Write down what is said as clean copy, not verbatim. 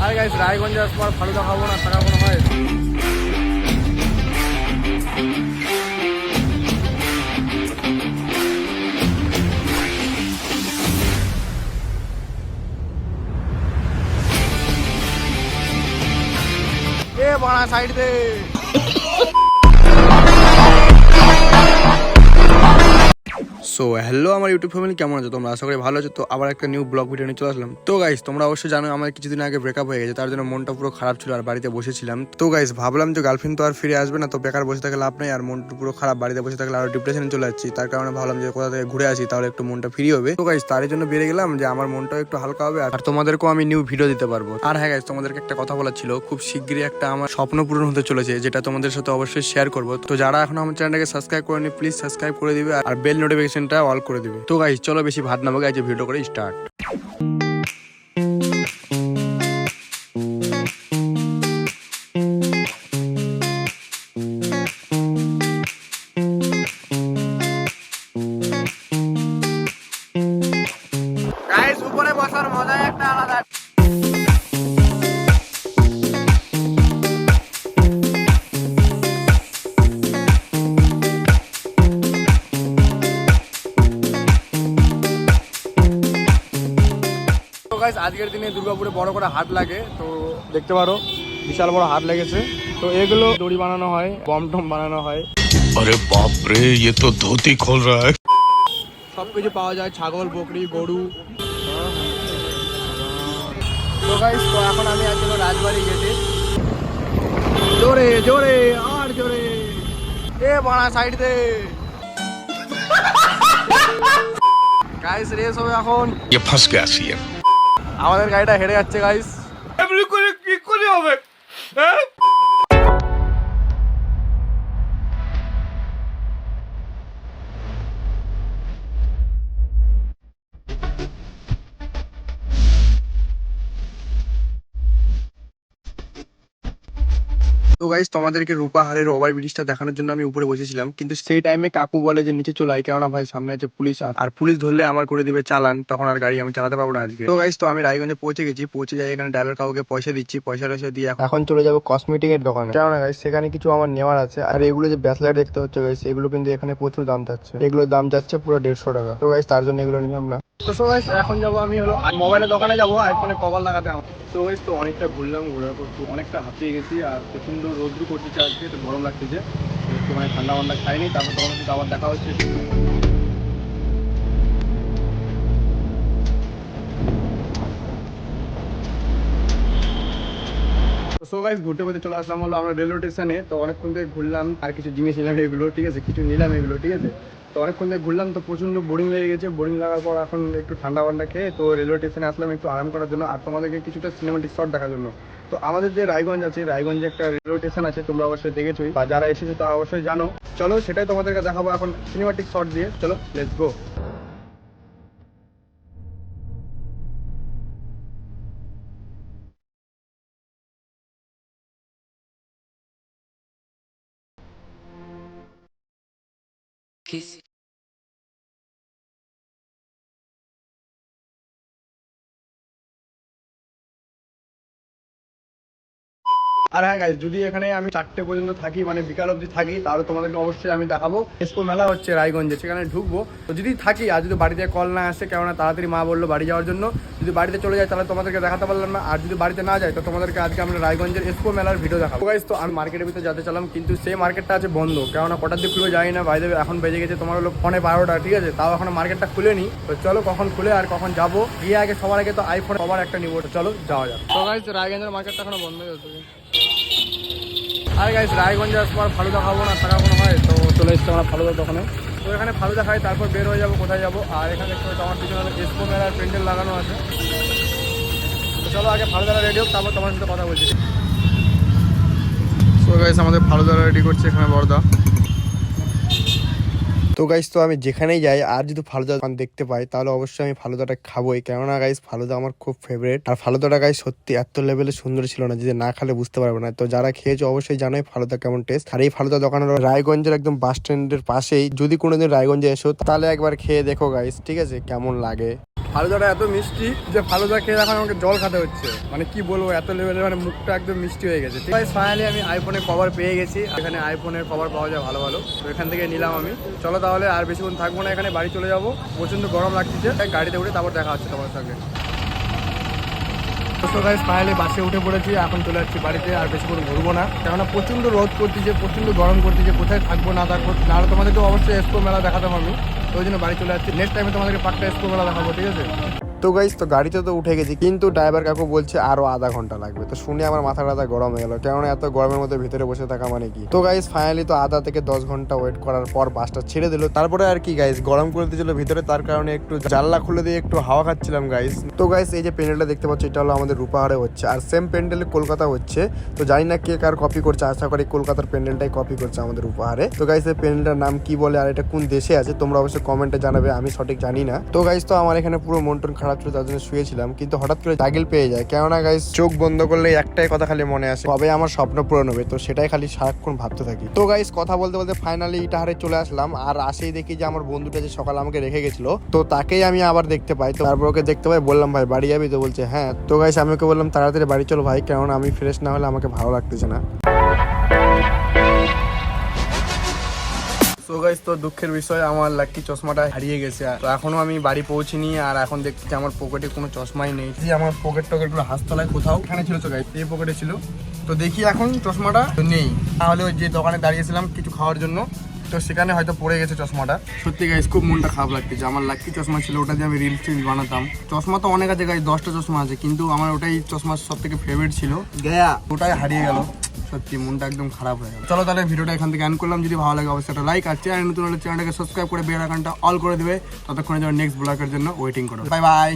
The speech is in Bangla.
আর গাইস রায়গঞ্জে আসার পর ফালুদা খাবো না টাকা কোনো হয়। এ বড়া সাইড দে। সো হ্যালো আমার ইউটিউব ফ্যামিলি, কেমন আছো তোমরা? আশা করি ভালো আছো। তো আবার একটা নিউ ব্লগ ভিডিও নিয়ে চলে আসলাম। তো গাইস তোমরা অবশ্যই জানো আমার কিছুদিন আগে ব্রেকআপ হয়ে গেছে, তার জন্য মনটা পুরো খারাপ ছিল আর বাড়িতে বসেছিলাম। তো গাইস ভাবলাম যে গার্লফ্রেন্ড তো আর ফিরে আসবে না, তো বেকার বসে থাকলে লাভ নেই, আর মনটা পুরো খারাপ, বাড়িতে বসে থাকলে আরো ডিপ্রেশনে চলে যাচ্ছি। তার কারণে ভাবলাম যে কোথা থেকে ঘুরে আসি, তাহলে একটু মনটা ফ্রি হবে। তো গাইস তার জন্য বেরিয়ে গেলাম যে আমার মনটাও একটু হালকা হবে আর তোমাদেরকেও আমি নিউ ভিডিও দিতে পারবো। আর হ্যাঁ গাইস তোমাদেরকে একটা কথা বলার ছিল, খুব শীঘ্রই একটা আমার স্বপ্ন পূরণ হতে চলেছে, যেটা তোমাদের সাথে অবশ্যই শেয়ার করবো। তো যারা এখন আমার চ্যানেলটাকে সাবস্ক্রাইব করেনি প্লিজ সাবস্ক্রাইব করে দিবে আর বেল নোটিফিকেশনটা অল করে দিবে। তো গাইস চলো বেশি ভাত না বকে আজকে ভিডিও করে স্টার্ট। গাইস উপরে বসার মজাই একটা আলাদা। আজকের দিনে দুর্গাপুরে বড় করে হাট লাগে, তো দেখতে পারো বিশাল বড় হাট লেগেছে। তো এগুলো দড়ি বানানো হয়, বম টম বানানো হয়। अरे बाप रे, ये तो धोती खोल रहा है। সবকিছু পাওয়া যায়, ছাগল বকরি গরু। তো গাইস তো এখন আমি আছি রাজবাড়ি গেটে। জোরে জোরে আর জোরে এ বড়া সাইড দে। গাইস রেস হবে এখন। ये फंस गया सीएम। আমাদের গাড়িটা হেরে যাচ্ছে গাইস। এমনি করে কি করে হবে? তো গাইস তোমাদেরকে রূপাহারের ওভার ব্রিজটা দেখানোর জন্য আমি উপরে বসেছিলাম, কিন্তু সেই টাইমে কাকু বলে যে নিচে চলে আয়, কেননা ভাই সামনে আছে পুলিশ, আর পুলিশ ধরলে আমার করে দিবে চালান, তখন আর গাড়ি আমি চালাতে পারবো না আজকে। তো গাইস তো আমি রায়গঞ্জে পৌঁছে গেছি, পৌঁছে যাই এখানে ড্রাইভার কাকুকে পয়সা দিচ্ছি, পয়সা টয়সা দিয়ে এখন চলে যাবো কসমেটিক এর দোকানে, কেননা গাইস সেখানে কিছু আমার নেওয়ার আছে। আর এগুলো যে ব্যাসলাইট দেখতে হচ্ছে গাইস, এগুলো কিন্তু এখানে প্রচুর দাম যাচ্ছে, এগুলোর দাম যাচ্ছে পুরো 150 টাকা। তো গাইস তার জন্য এগুলো নিলাম না। তো সো গাইস এখন যাবো আমি হলো মোবাইলের দোকানে যাবো আইফোনে কভার লাগাতে আমার। তো গাইস তো অনেকটা ঘুরলাম, ঘোরার পর তো অনেকটা হাঁপিয়ে গেছি আর প্রচন্ড রোদ্রু করতেছে আজকে, তো গরম লাগতেছে, একটু মানে ঠান্ডা মান্ডা খাইনি। তারপর তোমার সাথে আবার দেখা হচ্ছে। সো গাইস ঘুরতে ঘুরতে চলে আসলাম হলো আমরা রেলওয়ে স্টেশনে। তো অনেকক্ষণ থেকে ঘুরলাম আর কিছু জিনিস নিলাম এগুলো, ঠিক আছে, কিছু নিলাম এগুলো, ঠিক আছে। তো অনেকক্ষণ থেকে ঘুরলাম, তো প্রচন্ড বোরিং লেগে গেছে। বোরিং লাগার পর এখন একটু ঠান্ডা ঠান্ডা খেয়ে তো রেলওয়ে স্টেশনে আসলাম একটু আরাম করার জন্য আর তোমাদেরকে কিছুটা সিনেমাটিক শট দেখার জন্য। তো আমাদের যে রায়গঞ্জ আছে, রায়গঞ্জে একটা রেলওয়ে স্টেশন আছে, তোমরা অবশ্যই দেখেছোই বা যারা এসেছো তা অবশ্যই জানো। চলো সেটাই তোমাদেরকে দেখাবো এখন সিনেমাটিক শট দিয়ে। চলো লেটস গো। আর হ্যাঁ গাইস যদি এখানে আমি 4টে পর্যন্ত থাকি, মানে বিকাল অবধি থাকি, তাহলে তোমাদেরকে অবশ্যই আমি দেখাবো। এক্সপো মেলা হচ্ছে রায়গঞ্জে, সেখানে ঢুকবো। তো যদি থাকি আর যদি বাড়িতে কল না আসে, কেননা তাড়াতাড়ি মা বললো বাড়ি যাওয়ার জন্য, যদি বাড়িতে চলে যায় তাহলে তোমাদেরকে দেখাতে পারলাম না। আর যদি বাড়িতে না যায় তো তোমাদেরকে আজকে আমরা রায়গঞ্জের এক্সপো মেলার ভিডিও দেখাবো। গাইস তো আমি মার্কেটের ভিতরে যেতে চালাম, কিন্তু সেই মার্কেটটা আছে বন্ধ, কেননা কটার দিকে খুলে যায় না। বাইরে এখন বেজে গেছে তোমার হলো 12:15, ঠিক আছে, তাও এখন মার্কেটটা খুলেনি। তো চলো কখন খুলে আর কখন যাবো, গিয়ে আগে সবার আগে তো আইফোন কভার একটা নিবো। চলো যাওয়া যাক। তো গাইস রায়গঞ্জের মার্কেটটা এখনো বন্ধ হয়ে যাচ্ছে। আর গাইস রায়গঞ্জে আসার পর ফালুদা খাবো না টাকা কোনো হয়, তো চলে এসছে আমরা ফালুদার দোকানে। তো এখানে ফালুদা খাই, তারপর বের হয়ে যাবো কোথায় যাবো। আর এখানে দেখতে পাচ্ছি আমার পিছনে এক্সপো মেলার প্যান্ডেল লাগানো আছে। তো চলো আগে ফালুদারা রেডি হোক, তারপর তোমার সাথে কথা বলছি। তো গাইস আমাদের ফালুদারা রেডি করছে এখানে বড়দা। তো গাইস তো আমি যেখানেই যাই আর যদি ফালুদা দেখতে পাই তাহলে অবশ্যই আমি ফালুদাটা খাবোই, কেননা গাইস ফালুদা আমার খুব ফেভারিট। আর ফালুদাটা গাইস সত্যি এত লেভেলে সুন্দর ছিল না, যদি না খেলে বুঝতে পারবে না। তো যারা খেয়েছো অবশ্যই জানোই ফালুদা কেমন টেস্ট। আর এই ফালুদা দোকান হলো রায়গঞ্জের একদম বাস স্ট্যান্ডের পাশেই। যদি কোনোদিন রায়গঞ্জে এসো তাহলে একবার খেয়ে দেখো গাইস, ঠিক আছে, কেমন লাগে। ফালুদাটা এত মিষ্টি যে ফালুদা খেয়ে এখন আমাকে জল খেতে হচ্ছে, মানে কি বলবো, এত লেভেলের মানে মুখটা একদম মিষ্টি হয়ে গেছে। ঠিক আছে, ফাইনালি আমি আইফোনের কভার পেয়ে গেছি। এখানে আইফোনের কভার পাওয়া যায় ভালো ভালো, তো এখান থেকে নিলাম আমি। চলো তাহলে আর বেশিক্ষণ থাকবো না এখানে, বাড়ি চলে যাবো। প্রচন্ড গরম লাগছে, তাই গাড়িতে উঠে তারপর দেখা হচ্ছে তোমার সঙ্গে। ফাইনালি বাসে উঠে পড়েছি, এখন চলে যাচ্ছি বাড়িতে। আর বেশিক্ষণ ঘুরবো না, কেননা প্রচন্ড রোদ করতেছে, প্রচন্ড গরম করতেছে। কোথায় থাকবো না থাকবো, নাহলে তোমাদেরকে অবশ্যই এক্সপো মেলা দেখাতাম আমি, তো ওই জন্য বাড়ি চলে যাচ্ছি। নেক্সট টাইমে তোমাদেরকে পাক্কা এক্সপো মেলা দেখাবো, ঠিক আছে? তো গাইস, তো গাড়িতে তো উঠে গেছি, কিন্তু ড্রাইভার কাকু বলছে আরো আধা ঘন্টা লাগবে। তো শুনে আমার মাথা গরম হয়ে গেল, কেননা এত গরমের মধ্যে ভিতরে বসে থাকা মানে কি। তো গাইস ফাইনালি তো আধা থেকে 10 ঘন্টা ওয়েট করার পর বাসটা ছেড়ে দিল। তারপরে আর কি গাইস, গরম করে দিয়েছিল ভিতরে, তার কারণে একটু জানলা খুলে দিয়ে একটু হাওয়া খাচ্ছিলাম গাইস। তো গাইস এই যে প্যান্ডেলটা দেখতে পাচ্ছ, এটা হলো আমাদের রূপাহারে হচ্ছে, আর সেম প্যান্ডেলে কলকাতা হচ্ছে। তো জানি না কে কার কপি করছে, আশা করি কলকাতার প্যান্ডেলটাই কপি করছে আমাদের উপহারে। তো গাইস এই প্যান্ডেলটার নাম কি বলে আর এটা কোন দেশে আছে তোমরা অবশ্যই কমেন্টে জানাবে, আমি সঠিক জানি না। তো গাইস তো আমার এখানে পুরো মন টন খারাপ ছিল, তার জন্য শুয়েছিলাম, কিন্তু হঠাৎ করে জাগিল পেয়ে যায়। কেননা গাইস চোখ বন্ধ করলে একটাই কথা খালি মনে আসে, কবে আমার স্বপ্ন পূরণ হবে, তো সেটাই খালি সারাক্ষণ ভাবতে থাকি। তো গাইস কথা বলতে বলতে ফাইনালি ইটাহারে চলে আসলাম, আর আসেই দেখি যে আমার বন্ধুটা যে সকালে আমাকে রেখে গেছিল, তো তাকেই আমি আবার দেখতে পাই। তো তারপর ওকে দেখতে পাই, বললাম ভাই বাড়ি যাবি, তো বলছে হ্যাঁ। তো গাইস আমি ওকে বললাম তাড়াতাড়ি বাড়ি চলো ভাই, কেননা আমি ফ্রেশ না হলে আমাকে ভালো লাগতেছে না। তো গাইস তো দুঃখের বিষয়, আমার লাকি চশমাটা হারিয়ে গেছে। তো এখনো আমি বাড়ি পৌঁছিনি, আর এখন দেখছি আমার পকেটে কোনো চশমাই নেই। আমার পকেট টকেটগুলো হাততলায় কোথাও এখানে ছিল, তো গাইস এই পকেটে ছিল। তো দেখি এখন চশমাটা নেই, তাহলে ওই যে দোকানে দাঁড়িয়েছিলাম কিছু খাওয়ার জন্য, তো সেখানে হয়তো পড়ে গেছে চশমাটা। সত্যি গাইস খুব মনটা খারাপ লাগতেছে, আমার লাকি চশমা ছিল, ওটা দিয়ে আমি রিলস টিলস বানাতাম। চশমা তো অনেক আছে গাইস, 10টা চশমা আছে, কিন্তু আমার ওটাই চশমা সব থেকে ফেভারিট ছিল, ওটাই হারিয়ে গেল। সত্যি মনটা একদম খারাপ হয়ে গেল। চলো তাহলে ভিডিওটা এখান থেকে এন্ড করলাম। যদি ভালো লাগে অবশ্যই একটা লাইক, আর চ্যানেল নতুন হলে চ্যানেলটাকে সাবস্ক্রাইব করে বেল আইকনটা অল করে দেবে। ততক্ষণে যারা নেক্সট ব্লগের জন্য ওয়েটিং করো। Bye bye.